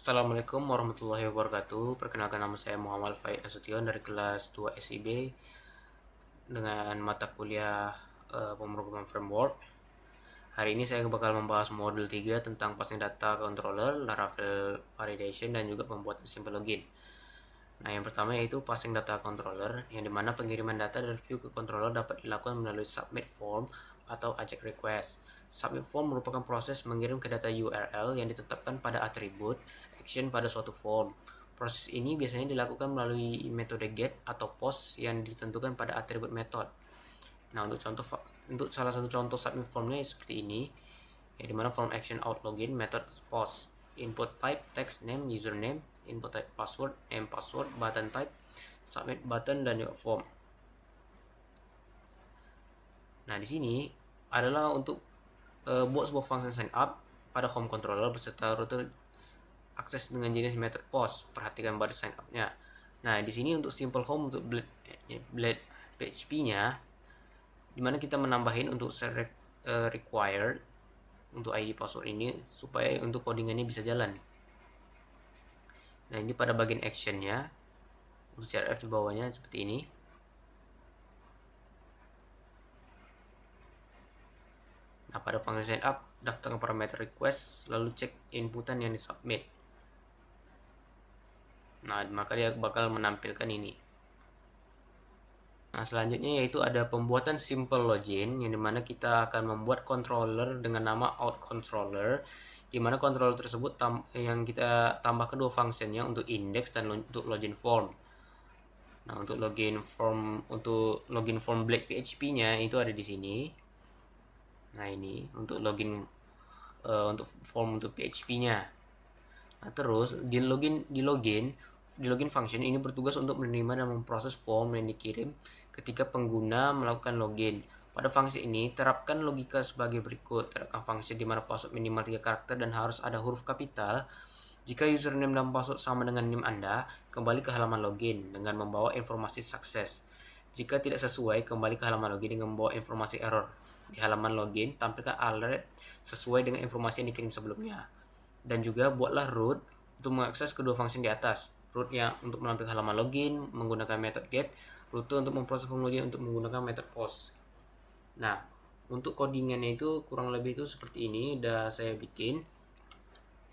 Assalamualaikum warahmatullahi wabarakatuh. Perkenalkan, nama saya Muhammad Faik Nasution dari kelas 2 SIB dengan mata kuliah pemrograman framework. Hari ini saya bakal membahas modul 3 tentang passing data controller, Laravel validation, dan juga pembuatan simple login. Nah, yang pertama yaitu passing data controller, yang dimana pengiriman data dari view ke controller dapat dilakukan melalui submit form atau AJAX request. Submit form merupakan proses mengirim ke data URL yang ditetapkan pada atribut action pada suatu form. Proses ini biasanya dilakukan melalui metode get atau post yang ditentukan pada atribut method. Nah, untuk salah satu contoh submit formnya seperti ini, yang dimana form action out login method post, input type text name username, input type password name password, button type submit button, dan juga form. Nah, di sini adalah untuk buat sebuah function sign up pada home controller beserta router akses dengan jenis method post. Perhatikan baris sign up-nya. Nah, di sini untuk simple home untuk Blade PHP-nya, dimana kita menambahin untuk required untuk ID password ini supaya untuk codingannya bisa jalan. Nah, ini pada bagian action-nya untuk CRF di bawahnya seperti ini. Nah, pada function sign up, daftarkan parameter request, lalu cek inputan yang disubmit. Nah, maka dia bakal menampilkan ini. Nah, selanjutnya yaitu ada pembuatan simple login, yang dimana kita akan membuat controller dengan nama out controller, dimana controller tersebut yang kita tambah kedua fungsinya untuk index dan untuk login form. Nah, untuk login form Blade PHP-nya itu ada di sini. Nah, ini untuk login untuk form untuk PHP-nya. Nah, terus di login function ini bertugas untuk menerima dan memproses form yang dikirim ketika pengguna melakukan login. Pada fungsi ini, terapkan logika sebagai berikut. Terapkan fungsi di mana password minimal 3 karakter dan harus ada huruf kapital. Jika username dan password sama dengan NIM Anda, kembali ke halaman login dengan membawa informasi sukses. Jika tidak sesuai, kembali ke halaman login dengan membawa informasi error. Di halaman login, tampilkan alert sesuai dengan informasi yang dikirim sebelumnya. Dan juga buatlah root untuk mengakses kedua fungsi di atas. Root yang untuk menampilkan halaman login menggunakan method get, root untuk memproses form login untuk menggunakan method post. Nah, untuk codingannya itu kurang lebih itu seperti ini, udah saya bikin.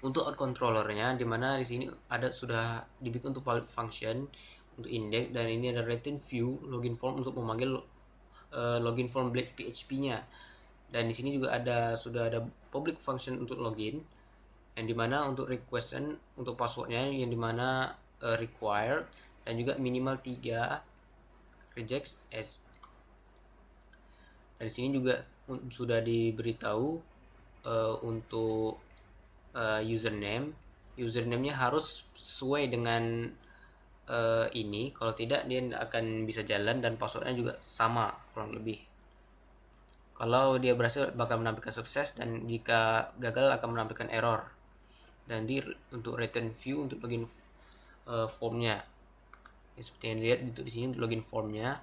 Untuk out controllernya, dimana di sini sudah dibikin untuk public function untuk index, dan ini ada return view login form untuk memanggil login form Blade PHP-nya. Dan di sini juga sudah ada public function untuk login, yang dimana untuk requestan untuk passwordnya yang dimana required, dan juga minimal 3 rejects as. Di sini juga sudah diberitahu untuk username-nya harus sesuai dengan ini. Kalau tidak, dia akan bisa jalan, dan passwordnya juga sama kurang lebih. Kalau dia berhasil bakal menampilkan sukses, dan jika gagal akan menampilkan error. Dan untuk return view untuk login formnya, seperti yang dilihat di sini untuk login formnya.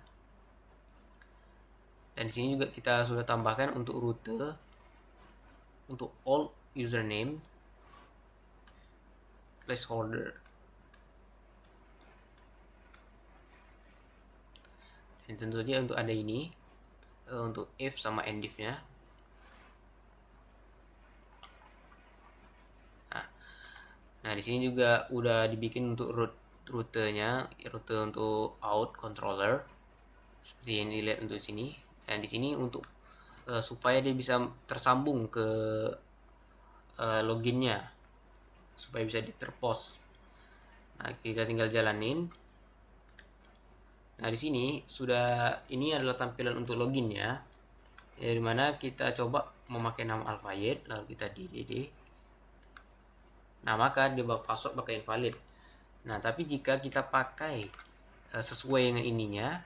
Dan di sini juga kita sudah tambahkan untuk rute untuk all username placeholder. Dan tentu saja untuk ada ini untuk if sama endif-nya. Nah, di sini juga udah dibikin untuk rutenya, rute untuk out controller seperti yang dilihat untuk sini. Dan di sini untuk supaya dia bisa tersambung ke loginnya, supaya bisa diterpos. Nah, kita tinggal jalanin. Nah, di sini ini adalah tampilan untuk loginnya, dari mana kita coba memakai nama Alfayet, lalu kita DDD. Nah, maka dia password bakal invalid. Nah, tapi jika kita pakai sesuai dengan ininya,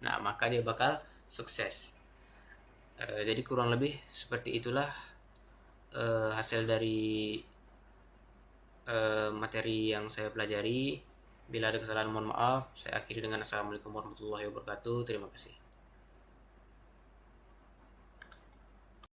nah maka dia bakal sukses. Jadi kurang lebih seperti itulah hasil dari materi yang saya pelajari. Bila ada kesalahan mohon maaf. Saya akhiri dengan assalamualaikum warahmatullahi wabarakatuh. Terima kasih.